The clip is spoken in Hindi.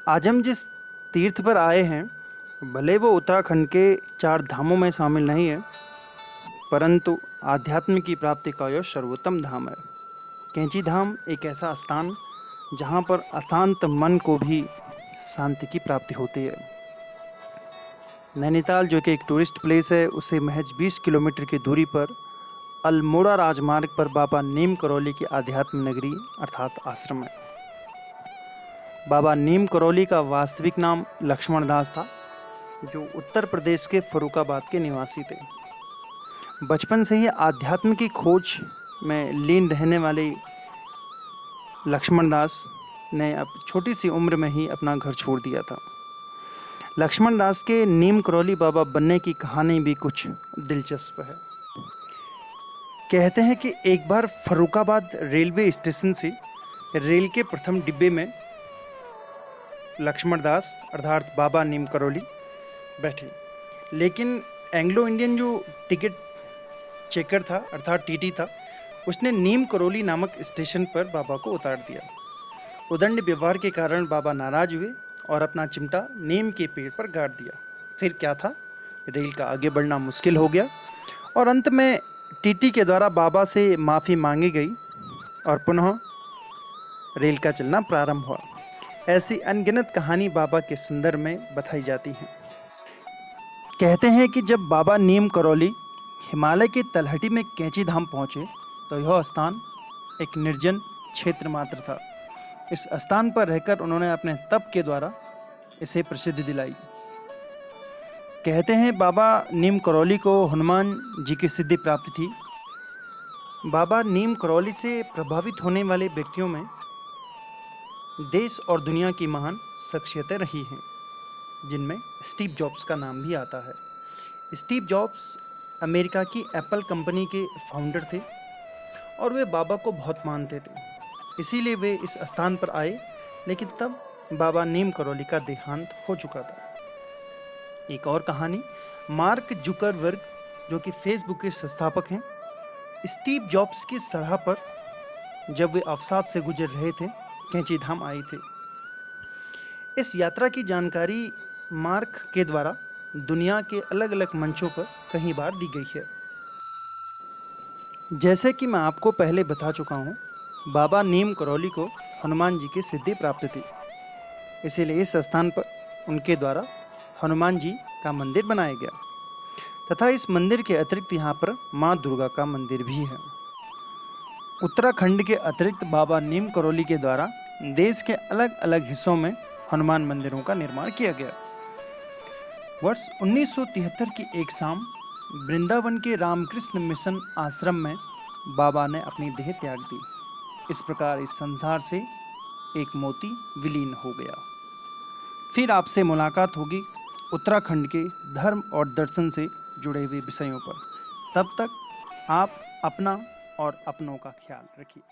आज हम जिस तीर्थ पर आए हैं, भले वो उत्तराखंड के 4 धामों में शामिल नहीं है, परंतु आध्यात्म की प्राप्ति का यह सर्वोत्तम धाम है। कैंची धाम एक ऐसा स्थान जहाँ पर अशांत मन को भी शांति की प्राप्ति होती है। नैनीताल जो कि एक टूरिस्ट प्लेस है, उसे महज 20 किलोमीटर की दूरी पर अल्मोड़ा राजमार्ग पर बाबा नीम करौली की आध्यात्म नगरी अर्थात आश्रम है। बाबा नीम करौली का वास्तविक नाम लक्ष्मण दास था, जो उत्तर प्रदेश के फर्रुखाबाद के निवासी थे। बचपन से ही आध्यात्म की खोज में लीन रहने वाले लक्ष्मण दास ने अब छोटी सी उम्र में ही अपना घर छोड़ दिया था। लक्ष्मण दास के नीम करौली बाबा बनने की कहानी भी कुछ दिलचस्प है। कहते हैं कि एक बार फर्रुखाबाद रेलवे स्टेशन से रेल के प्रथम डिब्बे में लक्ष्मण दास अर्थात बाबा नीम करौली बैठे, लेकिन एंग्लो इंडियन जो टिकट चेकर था अर्थात टीटी था, उसने नीम करौली नामक स्टेशन पर बाबा को उतार दिया। उदंड व्यवहार के कारण बाबा नाराज हुए और अपना चिमटा नीम के पेड़ पर गाड़ दिया। फिर क्या था, रेल का आगे बढ़ना मुश्किल हो गया और अंत में टीटी के द्वारा बाबा से माफ़ी मांगी गई और पुनः रेल का चलना प्रारंभ हुआ। ऐसी अनगिनत कहानी बाबा के संदर्भ में बताई जाती हैं। कहते हैं कि जब बाबा नीम करौली हिमालय की तलहटी में कैंची धाम पहुँचे तो यह स्थान एक निर्जन क्षेत्र मात्र था। इस स्थान पर रहकर उन्होंने अपने तप के द्वारा इसे प्रसिद्धि दिलाई। कहते हैं बाबा नीम करौली को हनुमान जी की सिद्धि प्राप्त थी। बाबा नीम करौली से प्रभावित होने वाले व्यक्तियों में देश और दुनिया की महान शख्सियतें रही हैं, जिनमें स्टीव जॉब्स का नाम भी आता है। स्टीव जॉब्स अमेरिका की एप्पल कंपनी के फाउंडर थे और वे बाबा को बहुत मानते थे, इसीलिए वे इस स्थान पर आए, लेकिन तब बाबा नीम करौली का देहांत हो चुका था। एक और कहानी, मार्क जुकरबर्ग जो कि फेसबुक के संस्थापक हैं, स्टीव जॉब्स की सलाह पर जब वे अवसाद से गुजर रहे थे, कैंची धाम आए थे। इस यात्रा की जानकारी मार्क के द्वारा दुनिया के अलग अलग मंचों पर कई बार दी गई है। जैसे कि मैं आपको पहले बता चुका हूँ, बाबा नीम करौली को हनुमान जी की सिद्धि प्राप्त थी, इसीलिए इस स्थान पर उनके द्वारा हनुमान जी का मंदिर बनाया गया तथा इस मंदिर के अतिरिक्त यहाँ पर माँ दुर्गा का मंदिर भी है। उत्तराखंड के अतिरिक्त बाबा नीम करौली के द्वारा देश के अलग अलग हिस्सों में हनुमान मंदिरों का निर्माण किया गया। वर्ष 1973 की एक शाम वृंदावन के रामकृष्ण मिशन आश्रम में बाबा ने अपनी देह त्याग दी। इस प्रकार इस संसार से एक मोती विलीन हो गया। फिर आपसे मुलाकात होगी उत्तराखंड के धर्म और दर्शन से जुड़े हुए विषयों पर। तब तक आप अपना और अपनों का ख्याल रखिए।